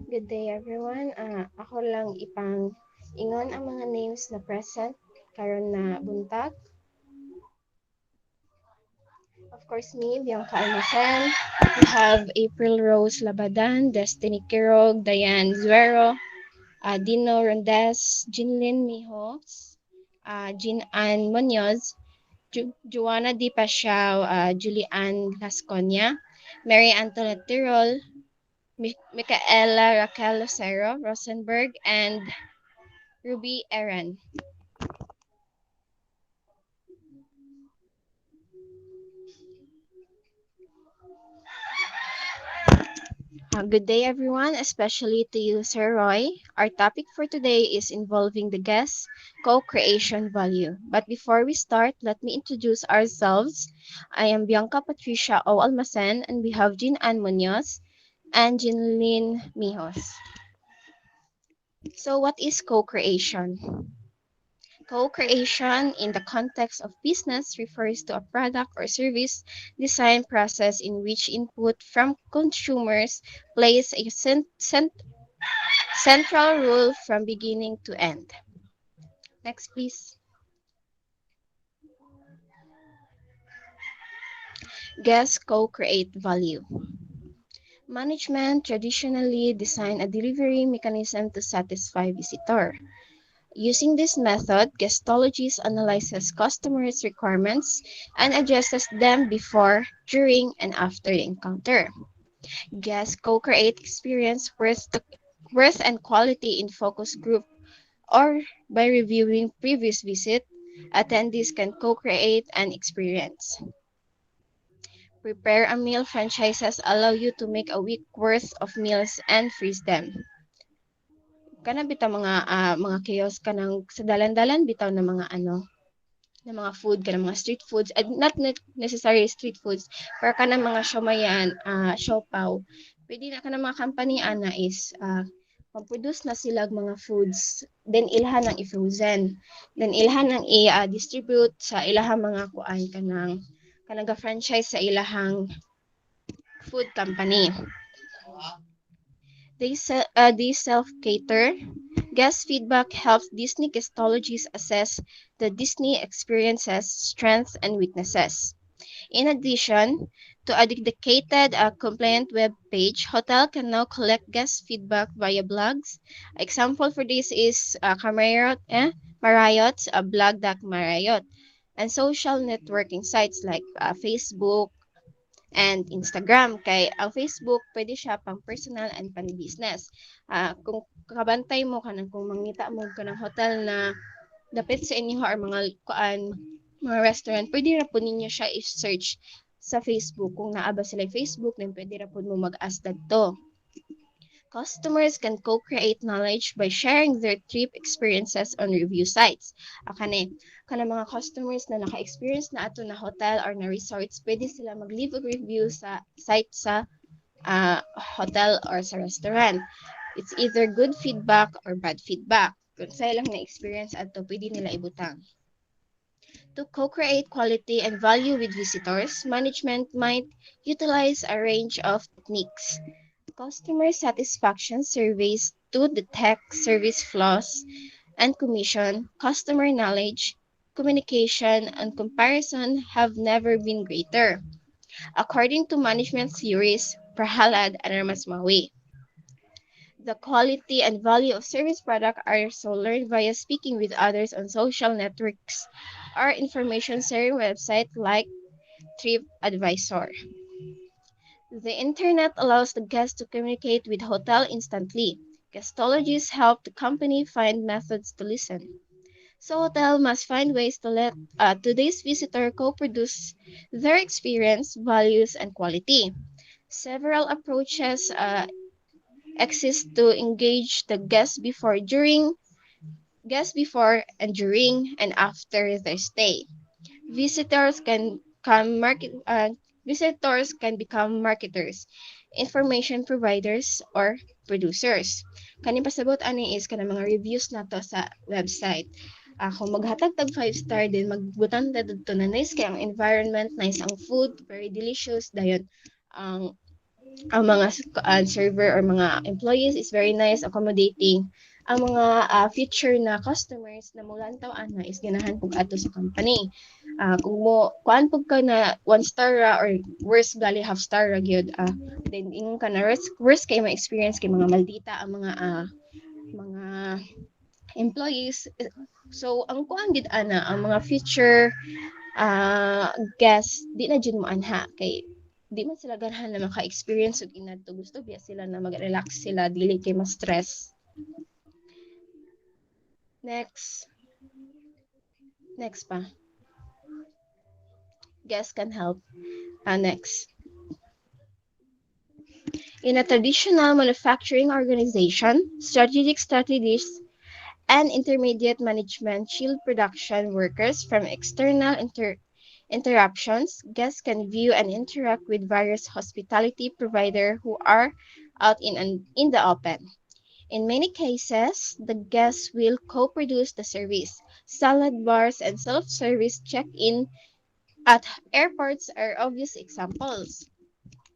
Good day everyone. Ako lang ipang ingon ang mga names na present karon na buntag. Of course me, Bianca Almacen. We have April Rose Labadan, Destiny Quirog, Diane Zuero, Dino Rondes, Jinlin Mijos, Jean Ann Munoz, Joanna Di Pasiao, Julian Lasconia, Mary Antoinette Tirol, Micaela Raquel Lucero Rosenberg, and Ruby Aaron. Good day, everyone, especially to you, Sir Roy. Our topic for today is involving the guest co-creation value. But before we start, let me introduce ourselves. I am Bianca Patricia O. Almacen, and we have Jean Ann Munoz and Jeanlyn Mijos. So, what is co-creation? Co-creation in the context of business refers to a product or service design process in which input from consumers plays a central role from beginning to end. Next, please. Guests co-create value. Management traditionally design a delivery mechanism to satisfy visitor. Using this method, guestologist analyzes customers' requirements and adjusts them before, during, and after the encounter. Guests co-create experience worth and quality in focus group or by reviewing previous visit, attendees can co-create an experience. Prepare a meal franchises allow you to make a week worth of meals and freeze them. Kana bitaw mga kiosk kanang sa dalan-dalan bitaw na mga na mga food kanang mga street foods and not necessarily street foods pero kanang mga siomayan, siopaw. Pwede na kanang mga company ana is mag-produce na sila mga foods then ilhan ang i-frozen then ilhan ang i-distribute sa ilahang mga kuan kanang franchise sa ilahang food company. They self-cater. Guest feedback helps Disney guestologists assess the Disney experience's strengths and weaknesses. In addition to a dedicated complaint web page, hotel can now collect guest feedback via blogs. Example for this is Marriott, blog.marriott, and social networking sites like Facebook, and Instagram. Kay ang Facebook, pwede siya pang personal and pang business. Kung kabantay mo kanang kung mangita mo kanang hotel na dapit sa inyo or mga restaurant, pwede ra po ninyo siya i-search sa Facebook. Kung naaba sila Facebook, then pwede ra po mo mag-ask dagto. Customers can co-create knowledge by sharing their trip experiences on review sites. Kana mga customers na naka-experience na ato na hotel or na resorts, pwede sila mag-leave a review sa site sa hotel or sa restaurant. It's either good feedback or bad feedback. Kung sa ilang na-experience ato, pwede nila ibutang. To co-create quality and value with visitors, management might utilize a range of techniques. Customer satisfaction surveys to detect service flaws and commission, customer knowledge, communication, and comparison have never been greater, according to management theories Prahalad and Ramasmawi. The quality and value of service product are also learned via speaking with others on social networks or information sharing websites like TripAdvisor. The internet allows the guest to communicate with hotel instantly. Guestologists help the company find methods to listen. So hotel must find ways to let today's visitor co-produce their experience, values, and quality. Several approaches exist to engage the guests before and during and after their stay. Visitors can come market Visitors can become marketers, information providers, or producers. Kani pasabot ani is kana mga reviews nato sa website. Kung maghatag tag 5 star din magbutang ta dito na nice kay ang environment, nice ang food, very delicious dayon ang Ang mga server or mga employees is very nice, accommodating. Ang mga future na customers na mulantaw ana is ganahan pug ato sa company. Kung mo kuan pug ka na one star ra or worst gali half star ra gyud, then ingon ka na worst kay ma experience kay mga maldita ang mga employees. So ang kuan gid ana ang mga future guest di na jud mo anha kay di man sila ganahan na maka-experience og inadto, gusto biya sila na mag-relax sila dili kay ma-stress. Next, next pa. Guests can help. Next. In a traditional manufacturing organization, strategic strategies and intermediate management shield production workers from external interruptions. Guests can view and interact with various hospitality providers who are out in the open. In many cases, the guests will co-produce the service. Salad bars and self-service check-in at airports are obvious examples.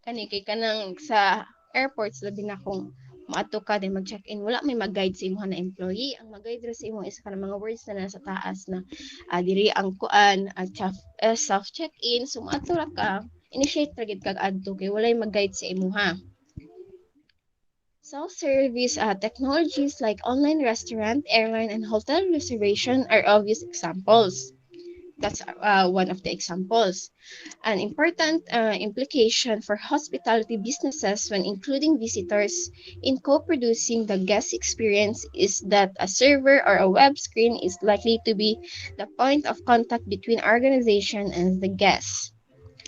Kani kay kanang sa airports labi na kung maato ka din mag-check-in, wala may mag-guide sa imo na employee. Ang mag-guide ra sa imo is kanang mga words na nasa taas na diri ang kuan at self check-in, so maato ra ka initiate ra gid kag adto kay walay mag-guide sa imo ha. Self-service technologies like online restaurant, airline, and hotel reservation are obvious examples. That's one of the examples. An important implication for hospitality businesses when including visitors in co-producing the guest experience is that a server or a web screen is likely to be the point of contact between organization and the guests.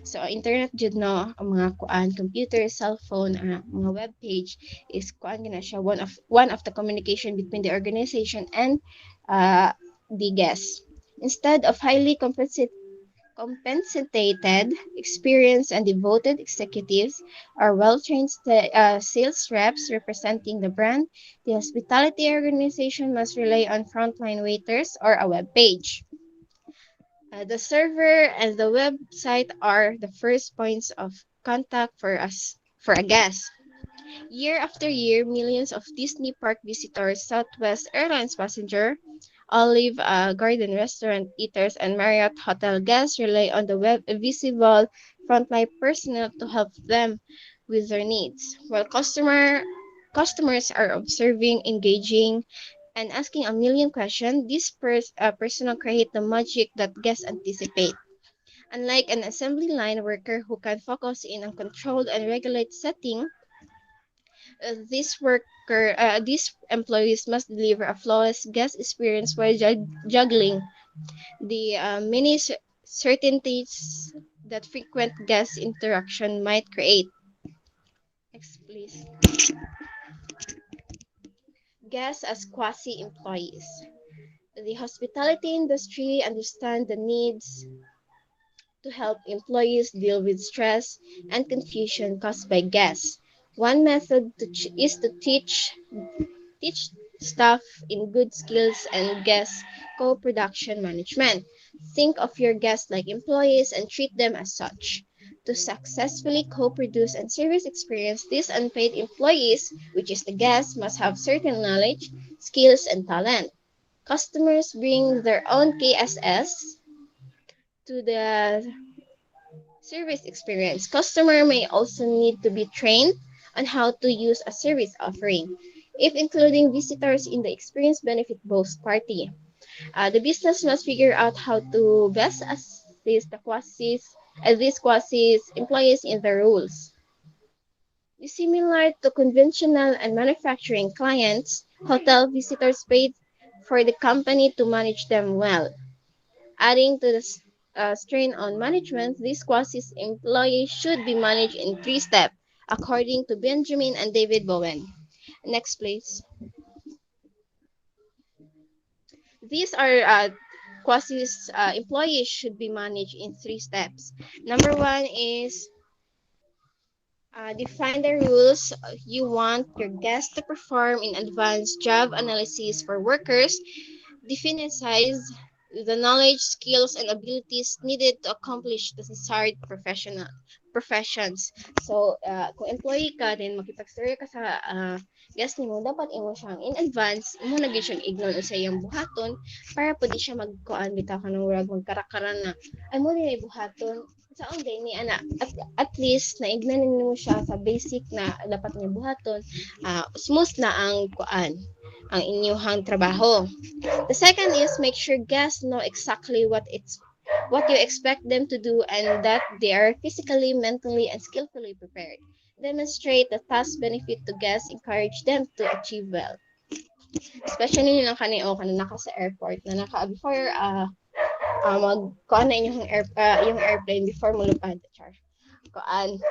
So, internet jud no, ang mga kuan, computer, cellphone, mga web page is kuan gina siya one of the communication between the organization and uh, the guests. Instead of highly compensated, experienced, and devoted executives or well-trained sales reps representing the brand, the hospitality organization must rely on frontline waiters or a web page. The server and the website are the first points of contact for a guest. Year after year, millions of Disney Park visitors, Southwest Airlines passenger, Olive Garden restaurant eaters, and Marriott hotel guests rely on the web visible frontline personnel to help them with their needs. While customers are observing, engaging, and asking a million questions, these personnel create the magic that guests anticipate. Unlike an assembly line worker who can focus in a controlled and regulated setting, these employees must deliver a flawless guest experience while juggling the many certainties that frequent guest interaction might create. Next, please. Guests as quasi-employees. The hospitality industry understands the needs to help employees deal with stress and confusion caused by guests. One method is to teach staff in good skills and guest co-production management. Think of your guests like employees and treat them as such. To successfully co-produce and service experience, these unpaid employees, which is the guests, must have certain knowledge, skills, and talent. Customers bring their own KSS to the service experience. Customer may also need to be trained on how to use a service offering. If including visitors in the experience benefit both party, the business must figure out how to best assist these quasis employees in the rules. Similar to conventional and manufacturing clients, hotel visitors paid for the company to manage them well. Adding to the strain on management, these quasi-employees should be managed in three steps, according to Benjamin and David Bowen. Next, please. These are employees should be managed in three steps. Number one is define the rules you want your guests to perform in advance job analysis for workers. Definize the knowledge, skills, and abilities needed to accomplish the desired professions. So, kung employee ka, then makipag-story ka sa guest nimo, dapat imo siyang in advance, imo na gyud siyang ignon sa iyang buhaton para pud siya magkuan bitaw ka nang murag magkarakaran na ay mo ni buhaton sa day ni ana at least naignan nimo siya sa basic na dapat niya buhaton, smooth na ang kuan ang inyong trabaho. The second is make sure guests know exactly what you expect them to do and that they are physically, mentally, and skillfully prepared. Demonstrate the task benefit to guests, encourage them to achieve well. Especially yung naka sa airport na naka before mag na yung airplane before mo lupad char. Kuan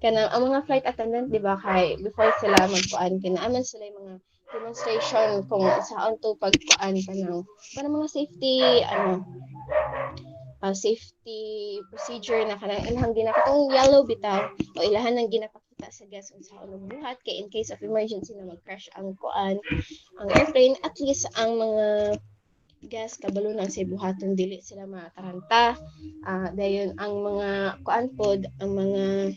kanang ang mga flight attendant di ba kay before sila magkuan kinaaman sila yung mga demonstration kung saan to pagkuan kanang mga safety procedure na kanang ilang ginakatong yellow bitaw o ilahan ng ginapakita sa guest kung saan buhat kay in case of emergency na mag-crash ang airplane, at least ang mga guest kabalo na sa buhaton dili sila mataranta. Dayon ang mga kuan pod ang mga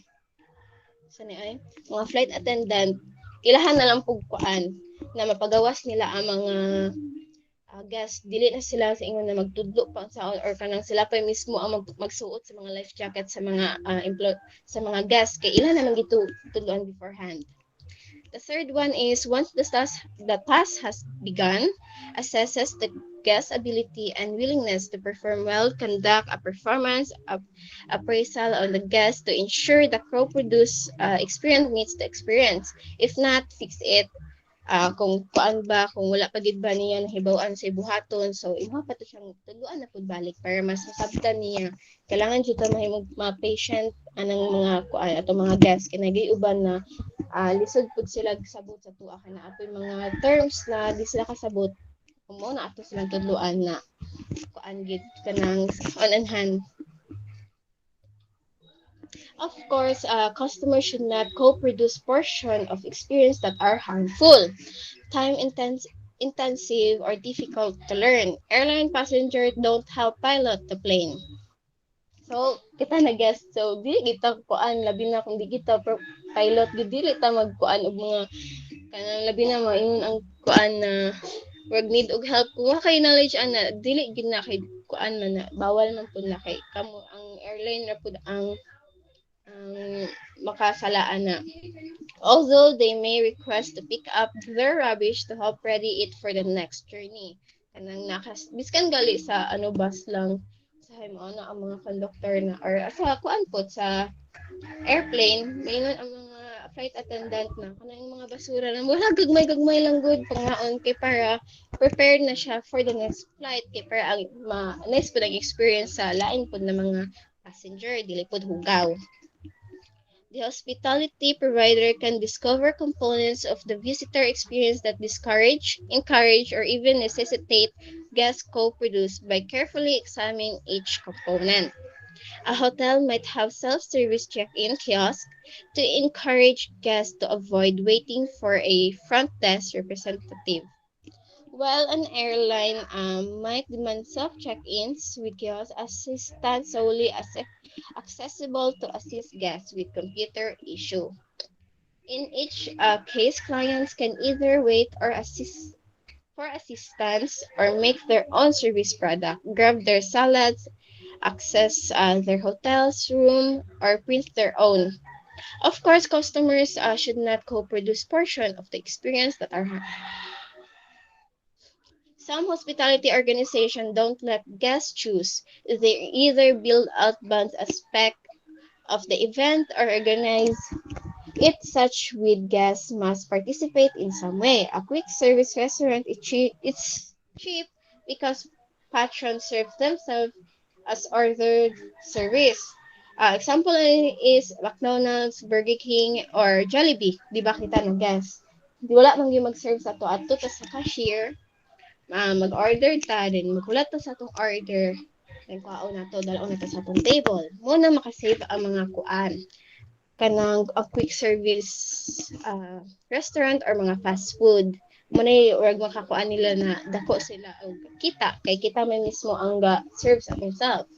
mga flight attendant ilahan na lang pugkuan na mapagawas nila ang mga guest dili na sila sa ingon na magtudlo pa sa or kanang sila pa mismo ang magsuot sa mga life jacket sa mga sa mga guest kay ilan naman gitudloan beforehand. The third one is once the task has begun, assesses the guest's ability and willingness to perform well, conduct a performance appraisal on the guest to ensure the crew produce experience meets the experience. If not, fix it. Kung kuan ba, kung wala pa gid ba niya nahibaw-an sa buhaton, so imo pa to siyang tuluan na pud balik para mas masabtan niya. Kailangan jud ta mahimong patient anang mga kuan ato mga guests kay uban na lisod pud sila sabot sa tuwa kana ato mga terms na di sila kasabot. Mo na ato silang tudluan na kuan gid kanang on hand. Of course, customers should not co-produce portion of experience that are harmful, time intensive, or difficult to learn. Airline passengers don't help pilot the plane. So, kita na guess. So, dili kita kuan labi na kung di kita pilot, dili ta magkuan og mga kanang labi na maingon ang kuan na wag need og help kung kay knowledge ana dili gid na kay kuan man na bawal man pud na kay kamo ang airline ra pud ang makasalaan na. Although they may request to pick up their rubbish to help ready it for the next journey. Kanang biskan gali sa bus lang sa mo na ang mga conductor na or sa kuan po sa airplane, mayroon ang mga flight attendant na kanang mga basura na wala gagmay lang good pangaon kay para prepared na siya for the next flight kay para ang nice po nag experience sa lain po na mga passenger dili pod hugaw. The hospitality provider can discover components of the visitor experience that discourage, encourage, or even necessitate guest co-produce by carefully examining each component. A hotel might have self-service check-in kiosk to encourage guests to avoid waiting for a front desk representative, while an airline might demand self-check-ins with kiosk assistance solely accessible to assist guests with computer issue. In each case, clients can either wait or assist for assistance or make their own service product, grab their salads, access their hotel's room, or print their own. Of course, customers should not co-produce portion of the experience that are some hospitality organizations don't let guests choose. They either build out bands aspect of the event or organize it such with guests must participate in some way. A quick service restaurant it's cheap because patrons serve themselves as ordered service. Example is McDonald's, Burger King, or Jollibee. Di ba kita ng guest? Di wala mang yung mag-serve sa to ato ta sa cashier. Mag-order ta, then maghulat ta sa atong order. Then kuhaon na to, dalaw na to sa atong table. Muna makasave ang mga kuan kanang a quick service restaurant or mga fast food. Muna yung makakuan nila na dako sila og kita kay kita may mismo ang serve sa themselves.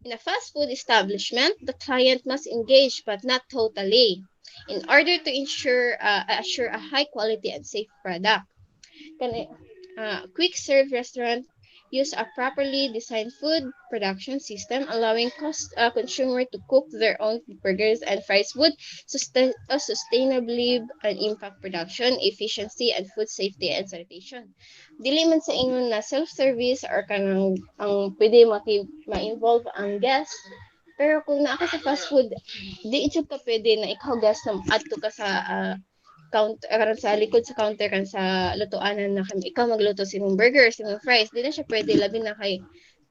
In a fast food establishment, the client must engage but not totally in order to assure a high quality and safe product. Can quick serve restaurant use a properly designed food production system, allowing consumer to cook their own burgers and fries would sustainably and impact production, efficiency, and food safety and sanitation. Dili man sa ingon na self-service or kanang ang pwede ma-involve ang guest. Pero kung naa ka sa fast food, di jud ka pwede na ikaw guest na adto ka sa counter karon sa likod sa counter kan sa lutuanan na kami ikaw magluto sa imong burger sa imong fries di na siya pwede labi na kay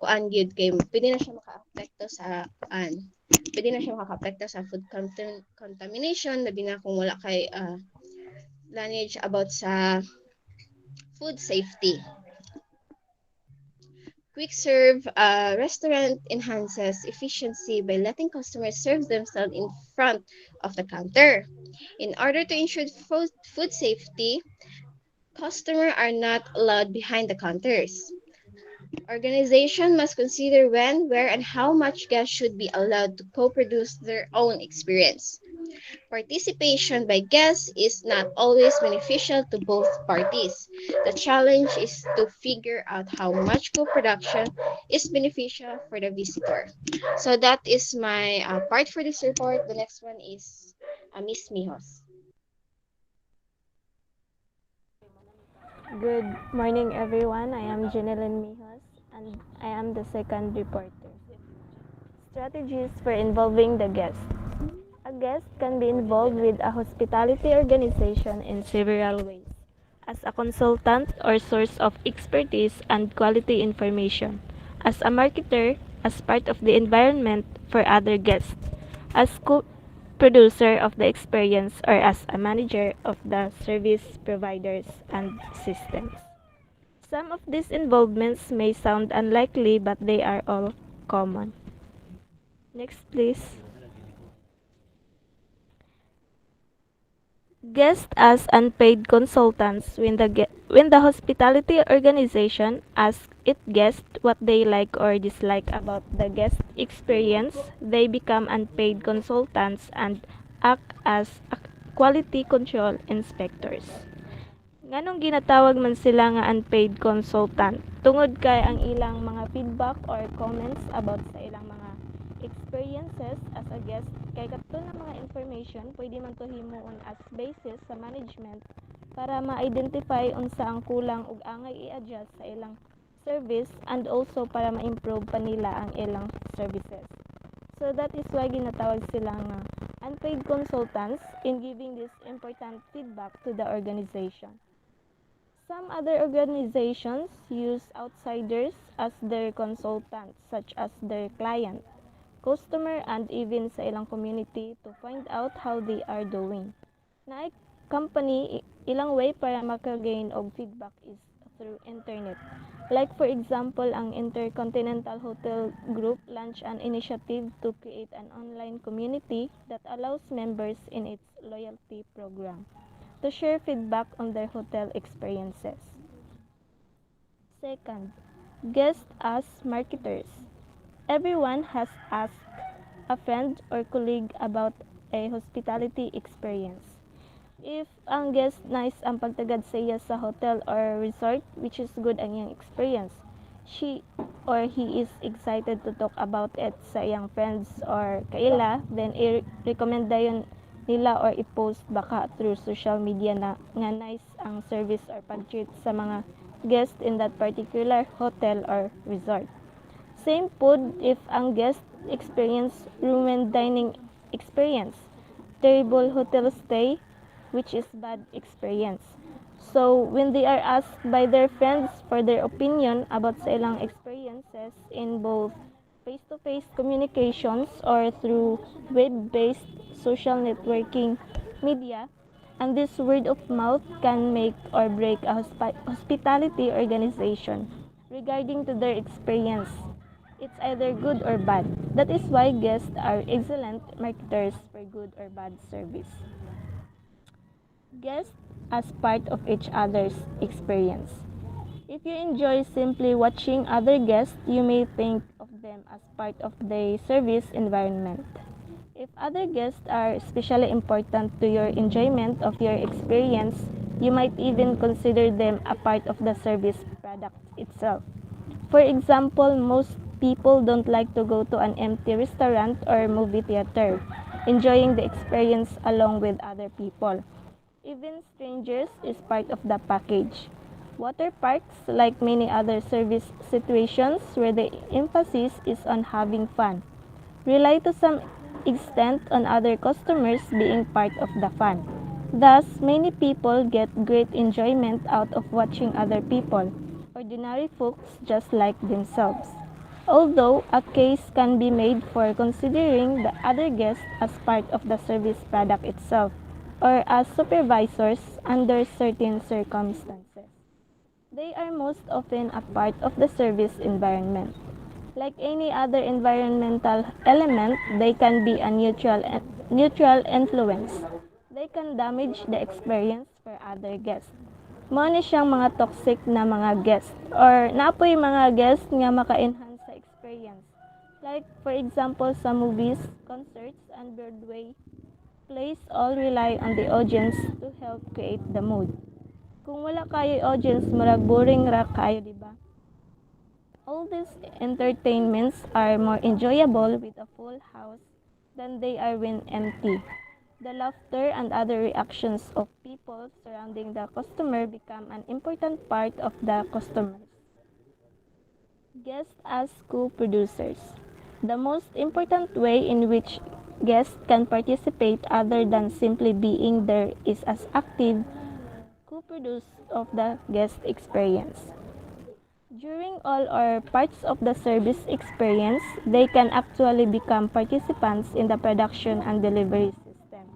kuan gyud kay pwede na siya makaapekto sa kuan pwede na siya makaapekto sa food contamination labi na kung wala kay lineage about sa food safety. Quick serve restaurant enhances efficiency by letting customers serve themselves in front of the counter. In order to ensure food safety, customers are not allowed behind the counters. Organization must consider when, where, and how much guests should be allowed to co-produce their own experience. Participation by guests is not always beneficial to both parties. The challenge is to figure out how much co-production is beneficial for the visitor. So that is my part for this report. The next one is Miss Mijos. Good morning, everyone. I am Jeneline Mijas, and I am the second reporter. Strategies for involving the guest. A guest can be involved with a hospitality organization in several ways. As a consultant or source of expertise and quality information. As a marketer, as part of the environment for other guests. As co-producer of the experience or as a manager of the service providers and systems. Some of these involvements may sound unlikely, but they are all common. Next, please. Guests as unpaid consultants when the hospitality organization asks its guests what they like or dislike about the guest experience, they become unpaid consultants and act as quality control inspectors. Nganong ginatawag man sila nga unpaid consultant? Tungod kay ang ilang mga feedback or comments about sa ilang mga experiences as a guest kay kadto na mga information pwede man to himuon as basis sa management para ma-identify unsa ang kulang ug angay i-adjust sa ilang service and also para ma-improve pa nila ang ilang services. So that is why ginatawag sila nga unpaid consultants in giving this important feedback to the organization. Some other organizations use outsiders as their consultants, such as their client, customer, and even sa ilang community to find out how they are doing. Na company, ilang way para maka-gain og feedback is through internet. Like for example, ang Intercontinental Hotel Group launched an initiative to create an online community that allows members in its loyalty program to share feedback on their hotel experiences. Second, guests as marketers. Everyone has asked a friend or colleague about a hospitality experience. If ang guest nice ang pagtagad sa iya sa hotel or resort, which is good ang iyang experience, she or he is excited to talk about it sa iyang friends or kaila, then i-recommend dayon nila or i-post baka through social media na nga nice ang service or pag-treat sa mga guest in that particular hotel or resort. Same food if ang guest experience ruined dining experience, terrible hotel stay, which is bad experience. So, when they are asked by their friends for their opinion about sa ilang experiences in both face-to-face communications or through web-based social networking media, and this word of mouth can make or break a hospitality organization regarding to their experience. It's either good or bad. That is why guests are excellent marketers for good or bad service. Guests as part of each other's experience. If you enjoy simply watching other guests, you may think of them as part of the service environment. If other guests are especially important to your enjoyment of your experience, you might even consider them a part of the service product itself. For example, most people don't like to go to an empty restaurant or movie theater, enjoying the experience along with other people. Even strangers is part of the package. Water parks, like many other service situations where the emphasis is on having fun, rely to some extent on other customers being part of the fun. Thus, many people get great enjoyment out of watching other people, ordinary folks just like themselves. Although a case can be made for considering the other guests as part of the service product itself or as supervisors under certain circumstances. They are most often a part of the service environment. Like any other environmental element, they can be a neutral influence. They can damage the experience for other guests. Mao ni siyang mga toxic na mga guest or naapoy mga guest nga maka-enhance sa experience. Like for example sa movies, concerts, and Broadway plays all rely on the audience to help create the mood. Kung wala kayo audience, murag boring ra kayo, di ba? All these entertainments are more enjoyable with a full house than they are when empty. The laughter and other reactions of people surrounding the customer become an important part of the customers. Guests as co-producers. The most important way in which guests can participate other than simply being there is as active co-produce of the guest experience. During all or parts of the service experience, they can actually become participants in the production and delivery system.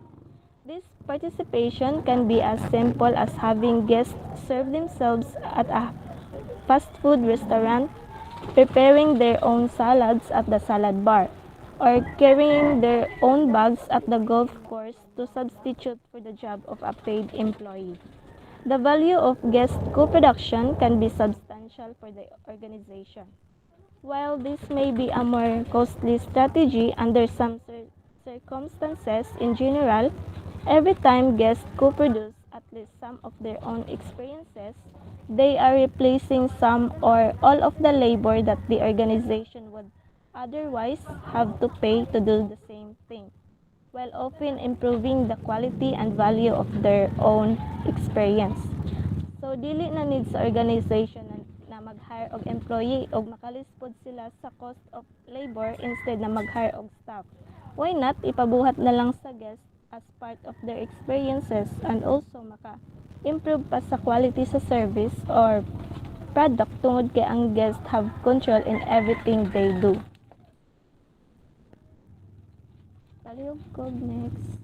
This participation can be as simple as having guests serve themselves at a fast food restaurant, preparing their own salads at the salad bar, or carrying their own bags at the golf course to substitute for the job of a paid employee. The value of guest co-production can be substantial for the organization. While this may be a more costly strategy under some circumstances, in general, every time guests co-produce at least some of their own experiences, they are replacing some or all of the labor that the organization would otherwise have to pay to do the same thing, while often improving the quality and value of their own experience. So dili na need sa organization na mag-hire og employee og makalispod sila sa cost of labor instead na mag-hire og staff. Why not ipabuhat na lang sa guest as part of their experiences and also maka-improve pa sa quality sa service or product tungod kay ang guest have control in everything they do. Palihog ko next.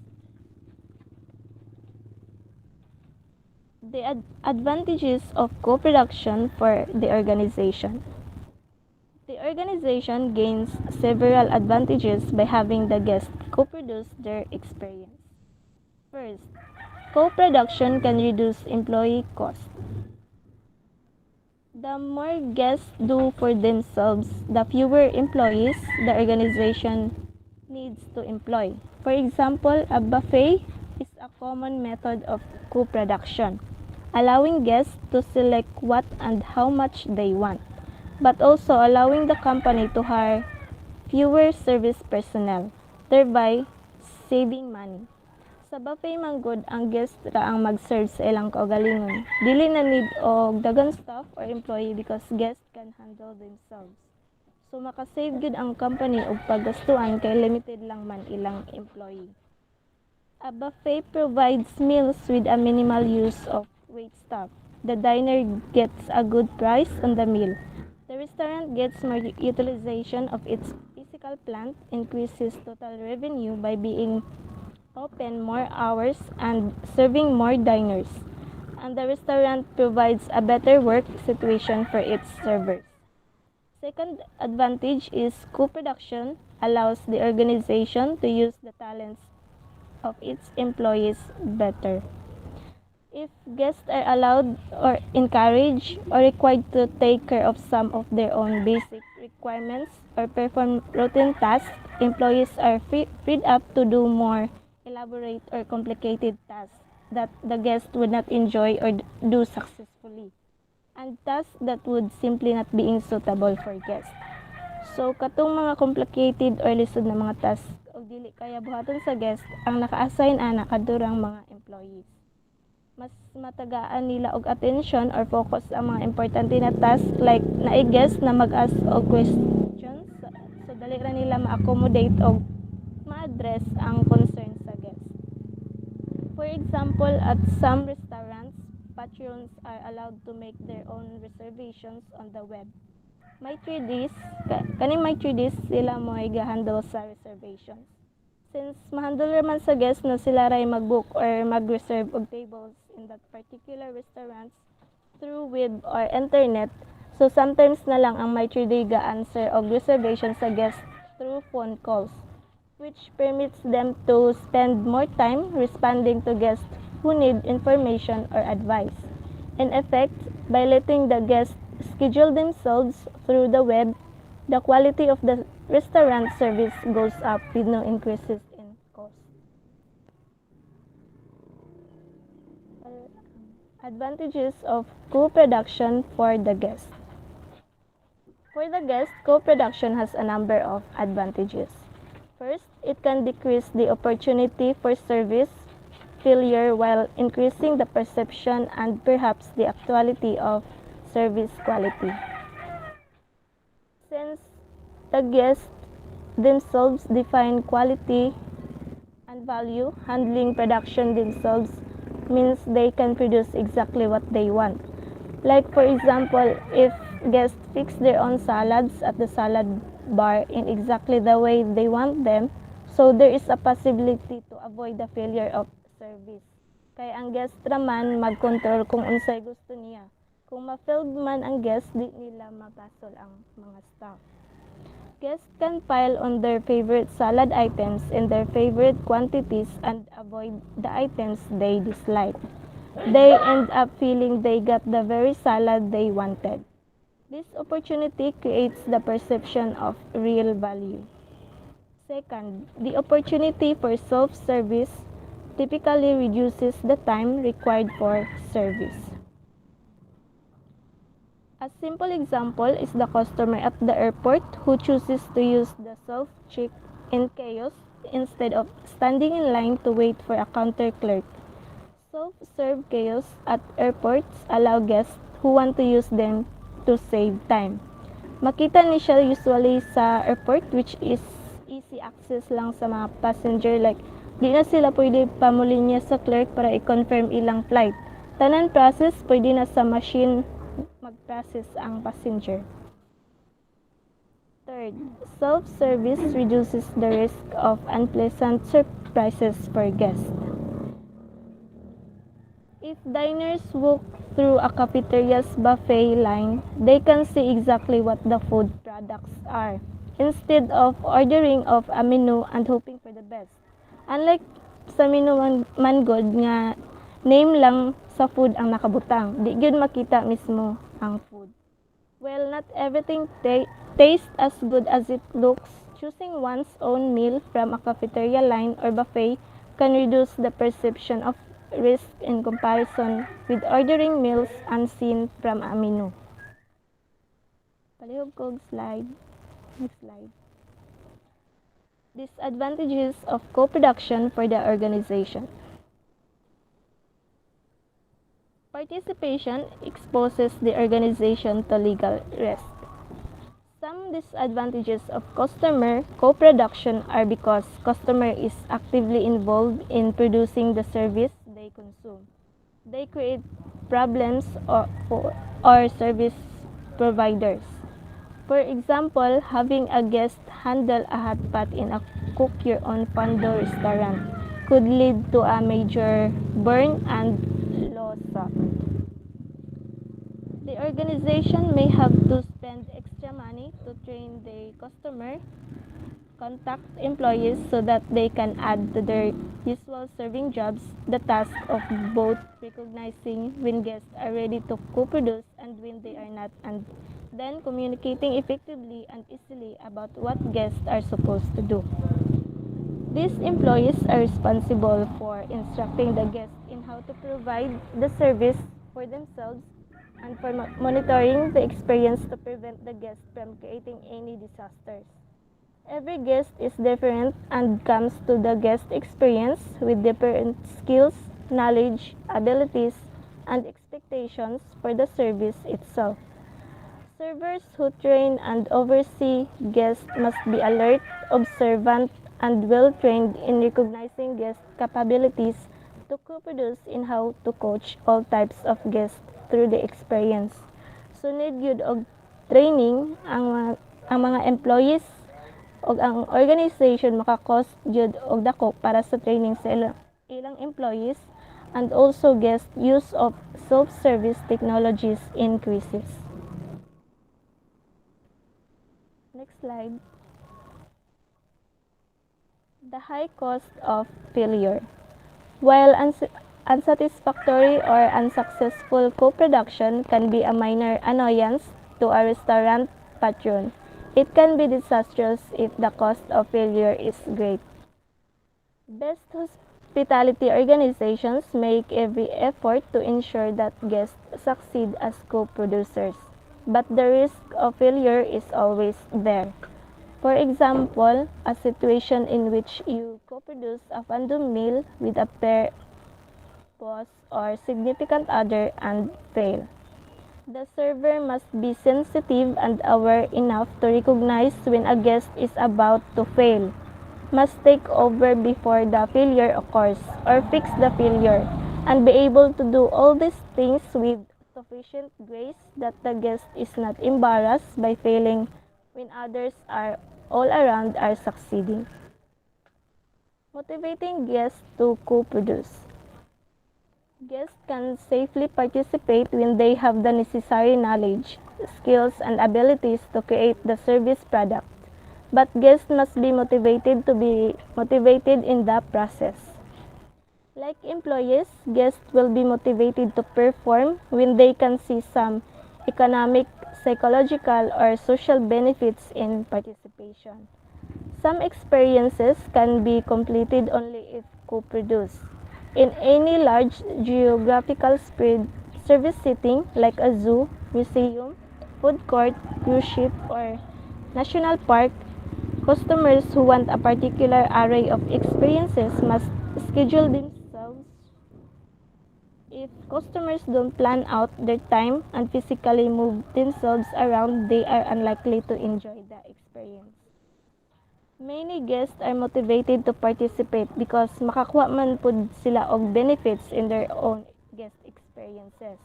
The advantages of co-production for the organization. The organization gains several advantages by having the guests co-produce their experience. First, co-production can reduce employee costs. The more guests do for themselves, the fewer employees the organization needs to employ. For example, a buffet is a common method of co-production, allowing guests to select what and how much they want, but also allowing the company to hire fewer service personnel, thereby saving money. Sa buffet manggod, ang guest ra ang mag-serve sa ilang kaugalingon. Dili na need og daghang staff or employee because guests can handle themselves. So makasave gyud ang company og paggastuan kay limited lang man ilang employee. A buffet provides meals with a minimal use of wait staff. The diner gets a good price on the meal. The restaurant gets more utilization of its physical plant, increases total revenue by being open more hours and serving more diners. And the restaurant provides a better work situation for its servers. Second advantage is co-production allows the organization to use the talents of its employees better. If guests are allowed or encouraged or required to take care of some of their own basic requirements or perform routine tasks, employees are freed up to do more elaborate or complicated tasks that the guest would not enjoy or do successfully, and tasks that would simply not being suitable for guests. So, katong mga complicated or lisod na mga task o dili kaya buhaton sa guest ang naka-assign ana kadurang mga employees. Mas matagaan nila og attention or focus ang mga importante na task like naay-guest na mag-ask og questions. So, dali ra nila ma-accommodate og ma-address ang concern sa guest. For example, at some restaurants, patrons are allowed to make their own reservations on the web. May 3 days, kaning may 3 days sila mo i-handle sa reservations. Since mahandle naman sa guest na sila ray mag-book or mag-reserve og tables in that particular restaurants through web or internet, so sometimes na lang ang may 3-day ga-answer og reservation sa guest through phone calls, which permits them to spend more time responding to guests who need information or advice. In effect, by letting the guests schedule themselves through the web, the quality of the restaurant service goes up with no increases in cost. Advantages of co-production for the guest. For the guest, co-production has a number of advantages. First, it can decrease the opportunity for service failure while increasing the perception and perhaps the actuality of service quality. Since the guests themselves define quality and value, handling production themselves means they can produce exactly what they want. Like for example, if guests fix their own salads at the salad bar in exactly the way they want them, so there is a possibility to avoid the failure of service. Kaya ang guest raman mag-control kung unsay gusto niya. Kung ma-failed man ang guest, di nila mapasol ang mga staff. Guests can pile on their favorite salad items in their favorite quantities and avoid the items they dislike. They end up feeling they got the very salad they wanted. This opportunity creates the perception of real value. Second, the opportunity for self-service typically reduces the time required for service. A simple example is the customer at the airport who chooses to use the self-check-in kiosk instead of standing in line to wait for a counter clerk. Self-serve kiosks at airports allow guests who want to use them to save time. Makita ni siya usually sa airport, which is easy access lang sa mga passenger, like di na sila pwede pamulinya sa clerk para i-confirm ilang flight. Tanan process pwede na sa machine mag-process ang passenger. Third, self-service reduces the risk of unpleasant surprises for guests. If diners walk through a cafeteria's buffet line, they can see exactly what the food products are, instead of ordering off a menu and hoping for the best. Unlike sa menu man good nga name lang sa food ang nakabutang, di gyud makita mismo ang food. Well, not everything tastes as good as it looks. Choosing one's own meal from a cafeteria line or buffet can reduce the perception of risk in comparison with ordering meals unseen from a menu. Palihog kog slide. Next slide. Disadvantages of co-production for the organization. Participation exposes the organization to legal risk. Some disadvantages of customer co-production are because customer is actively involved in producing the service they consume. They create problems or service providers. For example, having a guest handle a hot pot in a cook-your-own condo restaurant could lead to a major burn and lawsuit. The organization may have to spend extra money to train the customer contact employees so that they can add to their usual serving jobs, the task of both recognizing when guests are ready to co-produce and when they are not, and then communicating effectively and easily about what guests are supposed to do. These employees are responsible for instructing the guests in how to provide the service for themselves and for monitoring the experience to prevent the guests from creating any disasters. Every guest is different and comes to the guest experience with different skills, knowledge, abilities, and expectations for the service itself. Servers who train and oversee guests must be alert, observant, and well trained in recognizing guest capabilities to co-produce in how to coach all types of guests through the experience. Sunod gyud og training ang mga employees og ang organization maka-cost jud og dako para sa training sa ilang employees, and also guest use of self-service technologies increases. Next slide. The high cost of failure. While unsatisfactory or unsuccessful co-production can be a minor annoyance to a restaurant patron, it can be disastrous if the cost of failure is great. Best hospitality organizations make every effort to ensure that guests succeed as co-producers, but the risk of failure is always there. For example, a situation in which you co-produce a fandom meal with a pair spouse or significant other and fail. The server must be sensitive and aware enough to recognize when a guest is about to fail, must take over before the failure occurs, or fix the failure, and be able to do all these things with sufficient grace that the guest is not embarrassed by failing when others are all around are succeeding. Motivating guests to co-produce. Guests can safely participate when they have the necessary knowledge, skills, and abilities to create the service product. But guests must be motivated to be motivated in the process. Like employees, guests will be motivated to perform when they can see some economic, psychological, or social benefits in participation. Some experiences can be completed only if co-produced. In any large geographical spread service setting like a zoo, museum, food court, cruise ship, or national park, customers who want a particular array of experiences must schedule themselves. If customers don't plan out their time and physically move themselves around, they are unlikely to enjoy the experience. Many guests are motivated to participate because makakuha man pud sila og benefits in their own guest experiences.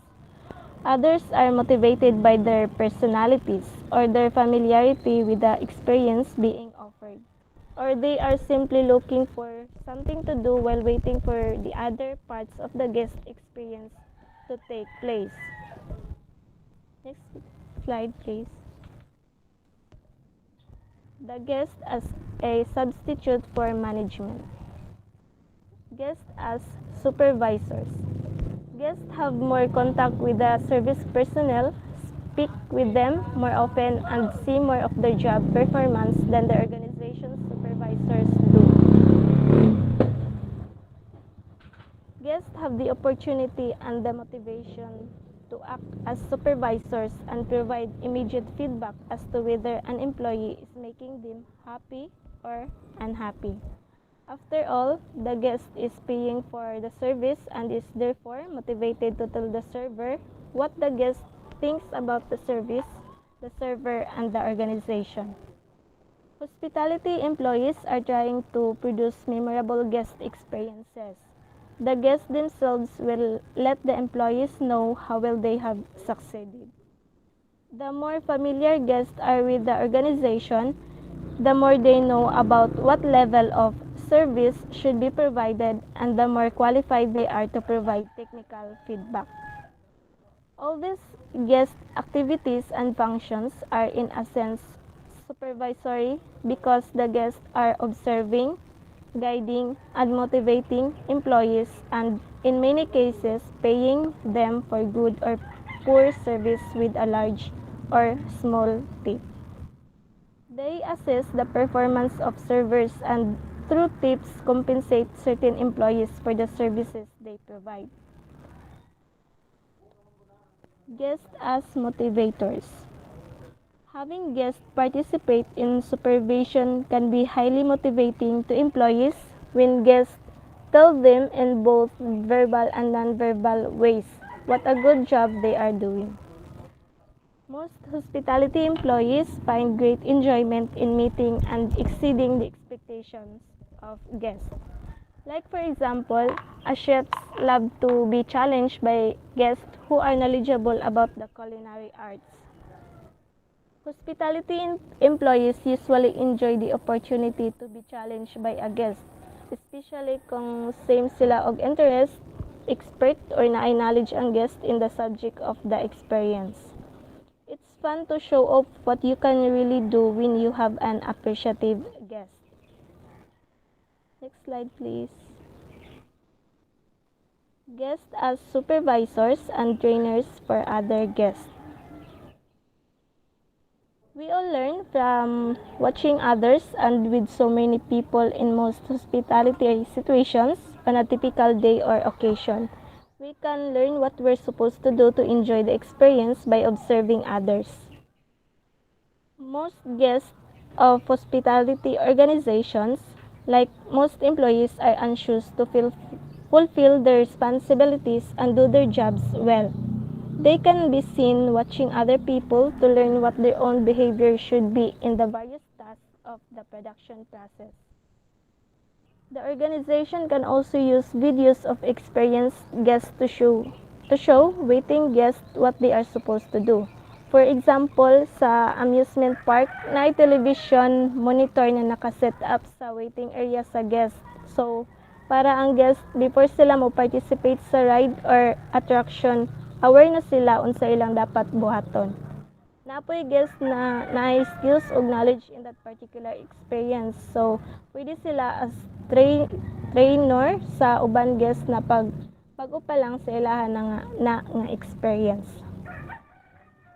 Others are motivated by their personalities or their familiarity with the experience being offered. Or they are simply looking for something to do while waiting for the other parts of the guest experience to take place. Next slide, please. The guest as a substitute for management. Guests as supervisors. Guests have more contact with the service personnel, speak with them more often, and see more of their job performance than the organization's supervisors do. Guests have the opportunity and the motivation to act as supervisors and provide immediate feedback as to whether an employee is making them happy or unhappy. After all, the guest is paying for the service and is therefore motivated to tell the server what the guest thinks about the service, the server, and the organization. Hospitality employees are trying to produce memorable guest experiences. The guests themselves will let the employees know how well they have succeeded. The more familiar guests are with the organization, the more they know about what level of service should be provided, and the more qualified they are to provide technical feedback. All these guest activities and functions are in a sense supervisory because the guests are observing, guiding and motivating employees, and in many cases, paying them for good or poor service with a large or small tip. They assess the performance of servers and through tips compensate certain employees for the services they provide. Guests as motivators. Having guests participate in supervision can be highly motivating to employees when guests tell them in both verbal and nonverbal ways what a good job they are doing. Most hospitality employees find great enjoyment in meeting and exceeding the expectations of guests. Like, for example, a chefs love to be challenged by guests who are knowledgeable about the culinary arts. Hospitality employees usually enjoy the opportunity to be challenged by a guest, especially kung same sila og interest, expert, or naay knowledge ang guest in the subject of the experience. It's fun to show off what you can really do when you have an appreciative guest. Next slide, please. Guests as supervisors and trainers for other guests. We all learn from watching others, and with so many people in most hospitality situations on a typical day or occasion, we can learn what we're supposed to do to enjoy the experience by observing others. Most guests of hospitality organizations, like most employees, are anxious to fulfill their responsibilities and do their jobs well. They can be seen watching other people to learn what their own behavior should be in the various tasks of the production process. The organization can also use videos of experienced guests to show waiting guests what they are supposed to do. For example, sa amusement park, na television monitor na nakaset up sa waiting area sa guest. So, para ang guest, before sila mo participate sa ride or attraction, aware na sila unsa ilang dapat buhaton. Napoy guest na skills o knowledge in that particular experience. So, pwede sila as trainer sa uban guest na pag-upa lang sa ilahan na experience.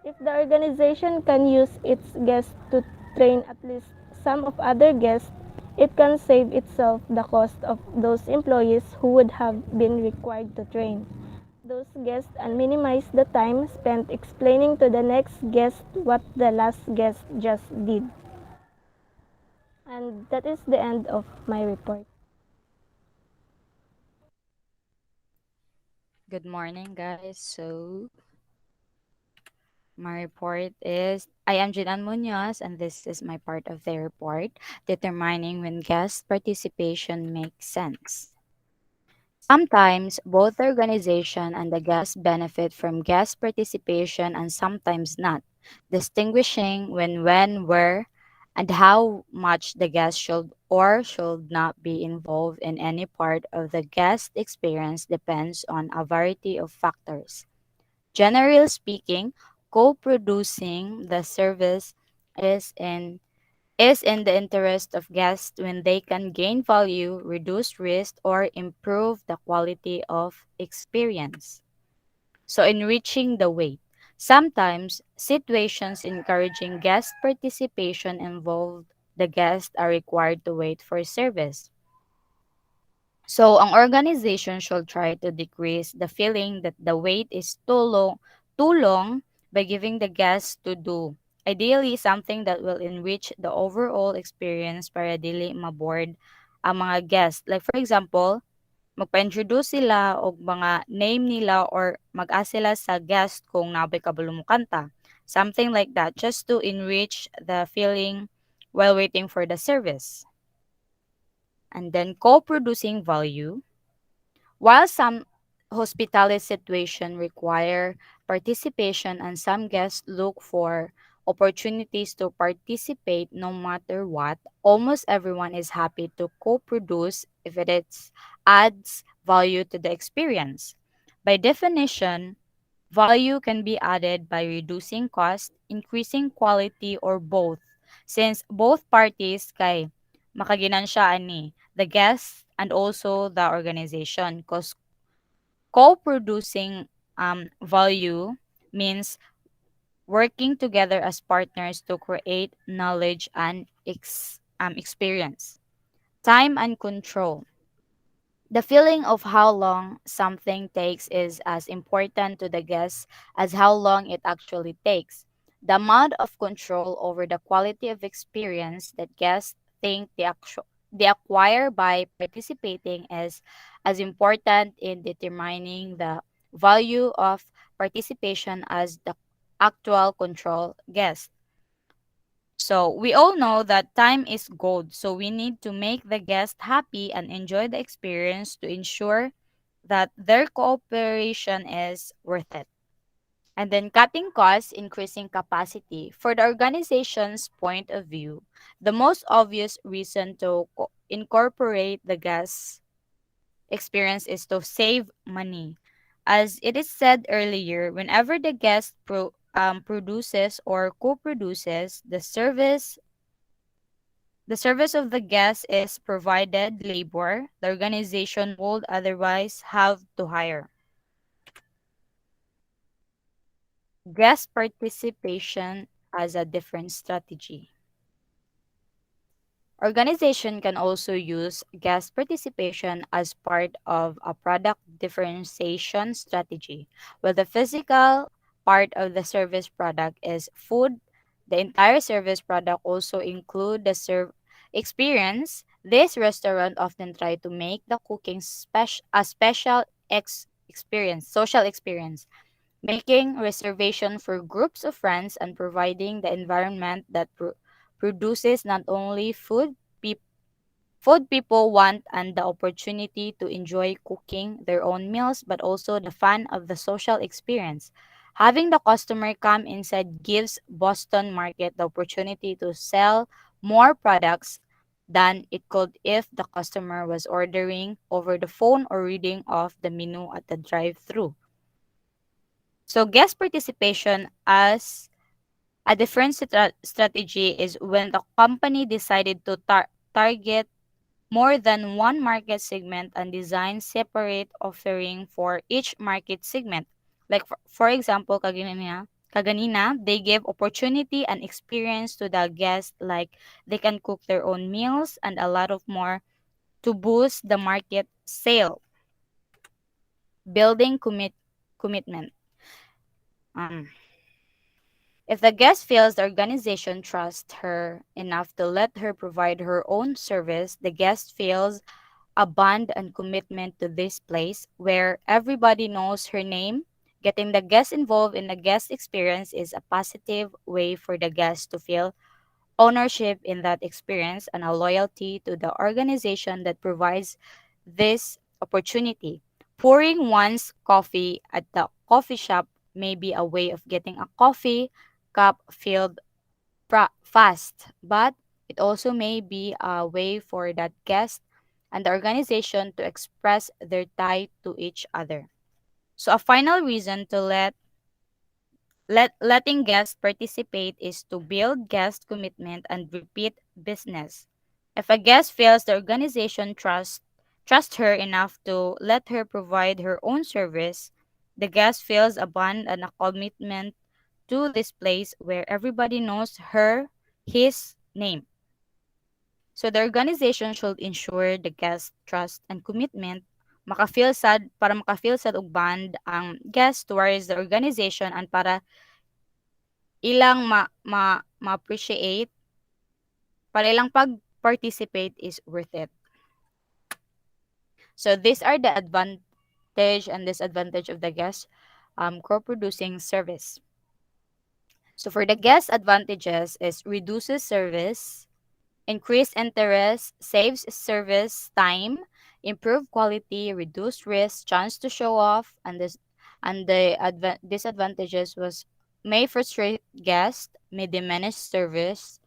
If the organization can use its guests to train at least some of other guests, it can save itself the cost of those employees who would have been required to train those guests and minimize the time spent explaining to the next guest what the last guest just did. And that is the end of my report. Good morning, guys. So, my report is I am Jinan Munoz, and this is my part of the report determining when guest participation makes sense. Sometimes both the organization and the guest benefit from guest participation and sometimes not. Distinguishing when, where, and how much the guest should or should not be involved in any part of the guest experience depends on a variety of factors. Generally speaking, co-producing the service is in is in the interest of guests when they can gain value, reduce risk, or improve the quality of experience. So, enriching the wait. Sometimes, situations encouraging guest participation involve the guests are required to wait for service. So, ang organization should try to decrease the feeling that the wait is too long by giving the guests to do. Ideally, something that will enrich the overall experience para dili maboard ang mga guests. Like for example, magpa-introduce sila og mga name nila or mag-ask sila sa guest kung nabay kabalo mo kanta. Something like that just to enrich the feeling while waiting for the service. And then co-producing value. While some hospitality situations require participation and some guests look for opportunities to participate no matter what, almost everyone is happy to co-produce if adds value to the experience. By definition, value can be added by reducing cost, increasing quality, or both. Since both parties kay makaginansya ani. the guests and also the organization, because co-producing value means working together as partners to create knowledge and experience. Time and control. The feeling of how long something takes is as important to the guests as how long it actually takes. The amount of control over the quality of experience that guests think they acquire by participating is as important in determining the value of participation as the actual control guest. So we all know that time is gold. So we need to make the guest happy and enjoy the experience to ensure that their cooperation is worth it. And then cutting costs, increasing capacity. For the organization's point of view, the most obvious reason to incorporate the guest experience is to save money. As it is said earlier, whenever the guest produces or co-produces the service of the guest is provided labor the organization would otherwise have to hire. Guest participation as a different strategy. Organization can also use guest participation as part of a product differentiation strategy. While the physical part of the service product is food, the entire service product also include the serve experience. This restaurant often try to make the cooking a special experience, social experience, making reservation for groups of friends and providing the environment that produces not only food people want and the opportunity to enjoy cooking their own meals, but also the fun of the social experience. Having the customer come inside gives Boston Market the opportunity to sell more products than it could if the customer was ordering over the phone or reading off the menu at the drive-through. So guest participation as a different strategy is when the company decided to target more than one market segment and design separate offering for each market segment. Like for example, kaganina, they give opportunity and experience to the guests like they can cook their own meals and a lot of more to boost the market sale. Building commitment. Um, if the guest feels the organization trusts her enough to let her provide her own service, the guest feels a bond and commitment to this place where everybody knows her name. Getting the guest involved in the guest experience is a positive way for the guest to feel ownership in that experience and a loyalty to the organization that provides this opportunity. Pouring one's coffee at the coffee shop may be a way of getting a coffee cup filled fast, but it also may be a way for that guest and the organization to express their tie to each other. So a final reason to letting guests participate is to build guest commitment and repeat business. If a guest feels the organization trust her enough to let her provide her own service, the guest feels a bond and a commitment to this place where everybody knows his name. So the organization should ensure the guest trust and commitment makafeel sad og bond ang guest towards the organization and para ilang ma-appreciate para ilang pag-participate is worth it. So these are the advantage and disadvantage of the guest co-producing service. So for the guest advantages is reduces service, increase interest, saves service time, improve quality, reduce risk, chance to show off, and the disadvantages was may frustrate guests, may diminish service,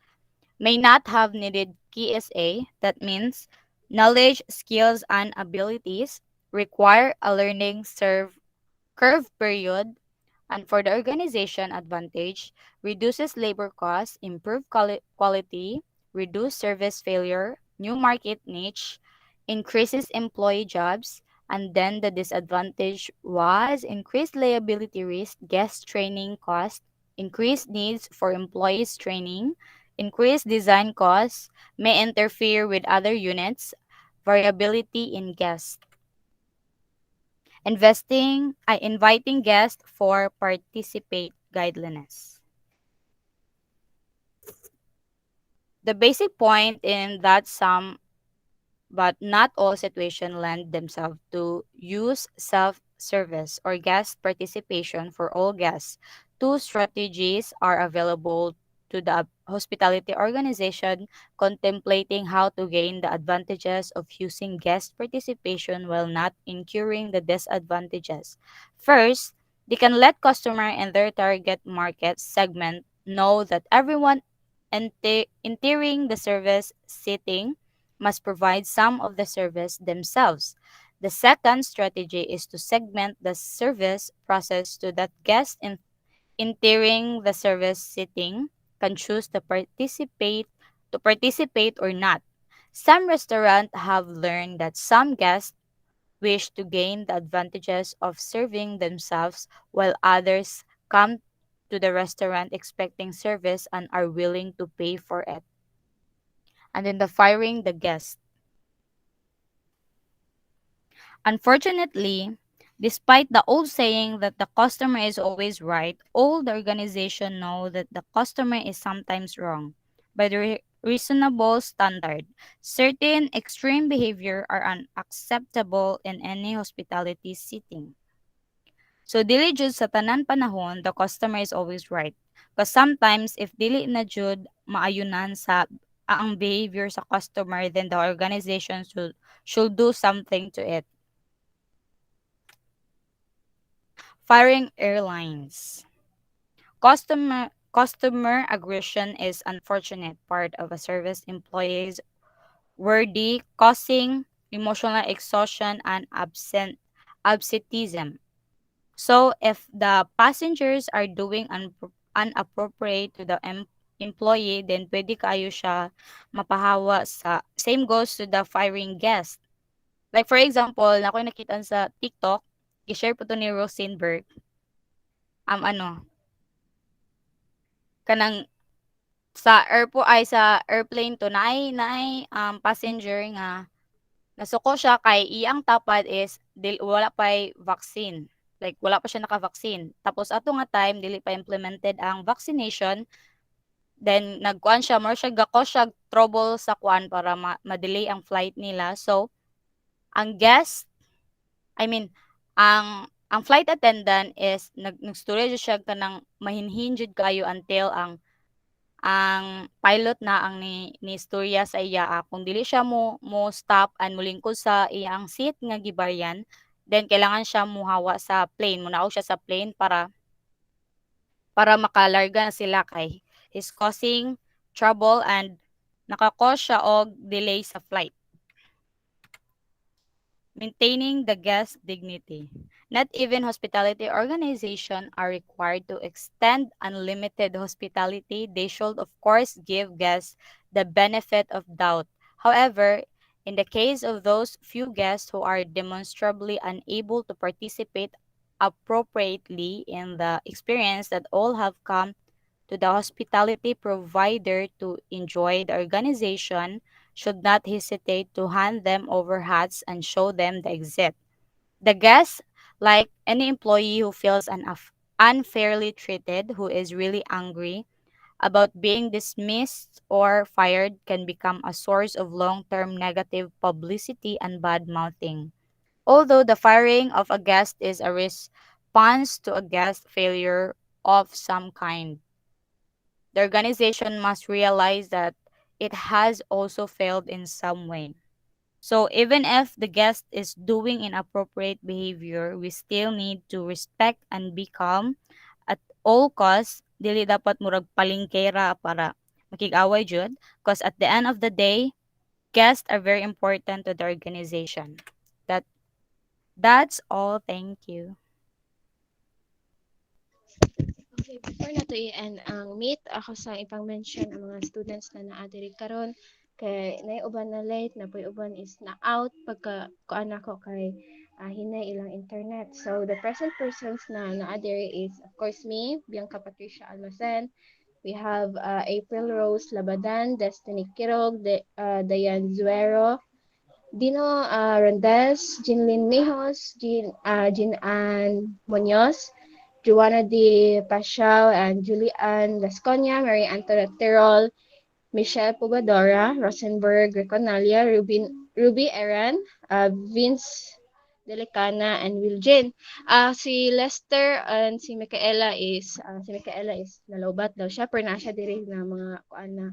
may not have needed KSA. That means knowledge, skills, and abilities require a learning curve period. And for the organization advantage, reduces labor costs, improve quality, reduce service failure, new market niche, increases employee jobs, and then the disadvantage was increased liability risk, guest training cost, increased needs for employees training, increased design costs, may interfere with other units, variability in guests, inviting guests for participate guidelines. The basic point in that some but not all situations lend themselves to use self-service or guest participation for all guests. Two strategies are available to the hospitality organization contemplating how to gain the advantages of using guest participation while not incurring the disadvantages. First, they can let customer and their target market segment know that everyone entering the service sitting must provide some of the service themselves. The second strategy is to segment the service process so that guests entering the service sitting can choose to participate or not. Some restaurants have learned that some guests wish to gain the advantages of serving themselves while others come to the restaurant expecting service and are willing to pay for it. And then the firing the guest. Unfortunately, despite the old saying that the customer is always right, all the organization know that the customer is sometimes wrong. By the reasonable standard, certain extreme behavior are unacceptable in any hospitality setting. So dili jud sa tanan panahon, the customer is always right. Because sometimes if dili na jud maayunan sa ang behavior sa customer, then the organization should do something to it. Firing airlines. Customer aggression is unfortunate part of a service employees worthy causing emotional exhaustion and absenteeism. So if the passengers are doing unappropriate to the employee, then pwede kayo siya mapahawa sa same goes to the firing guest. Like for example, na ako nakita sa TikTok, i-share po to ni Rosenberg, ano, kanang sa airplane to naay passenger nga nasuko siya kay iyang tapad is wala pay vaccine. Like wala pa siya naka-vaccine. Tapos ato nga time dili pa implemented ang vaccination, then nagkuan siya more siya gako siya trouble sa kuan para ma-delay ang flight nila. So ang guest, I mean, ang flight attendant is nagstorya siya kanang mahinhin jud kayo until ang pilot na ang ni istorya sa iya, kung dili siya mo stop and molingkod sa iyang seat nga gibaryan, then kailangan siya muhawa sa plane, munaog siya sa plane para makalarga na sila kay is causing trouble and naka-cause siya og delay sa flight. Maintaining the guest dignity. Not even hospitality organizations are required to extend unlimited hospitality. They should, of course, give guests the benefit of doubt. However, in the case of those few guests who are demonstrably unable to participate appropriately in the experience that all have come to the hospitality provider to enjoy, the organization should not hesitate to hand them over hats and show them the exit. The guest, like any employee who feels unfairly treated, who is really angry about being dismissed or fired, can become a source of long term negative publicity and bad mouthing. Although the firing of a guest is a response to a guest failure of some kind, the organization must realize that it has also failed in some way. So even if the guest is doing inappropriate behavior, we still need to respect and be calm at all costs. Dili dapat murag palingkera para makig-away jud. Because at the end of the day, guests are very important to the organization. That that's all. Thank you. Okay, before na to i-end ang meet, ako sa ipang mention ang mga students na naadiri karon Kay nay uban na late, napoy uban is na out pagka kuan ako kay hinay ilang internet. So the present persons na naa there is of course me, Bianca Patricia Almacen. We have April Rose Labadan, Destiny Kirog, Dayan Zuero, Dino Rondez, Jinlin Mijos, Jean Ann Munoz, Joanna D. Paschal, and Julian Lasconia, Mary Antoinette Tirol, Michelle Pugadora, Rosenberg Reconalia, Ruby Eran, Vince Delicana, and Wiljen. Si Lester and si Micaela is nalobat daw siya, pero na siya diri na mga kuan na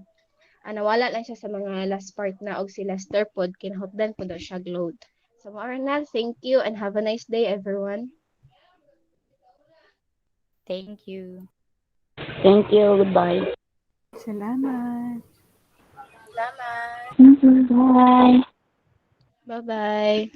nawala lang siya sa mga last part na og si Lester pod kinahutdan po daw siya load. So more na, thank you and have a nice day everyone. Thank you. Thank you. Goodbye. Salamat. Mhm. Bye. Bye-bye.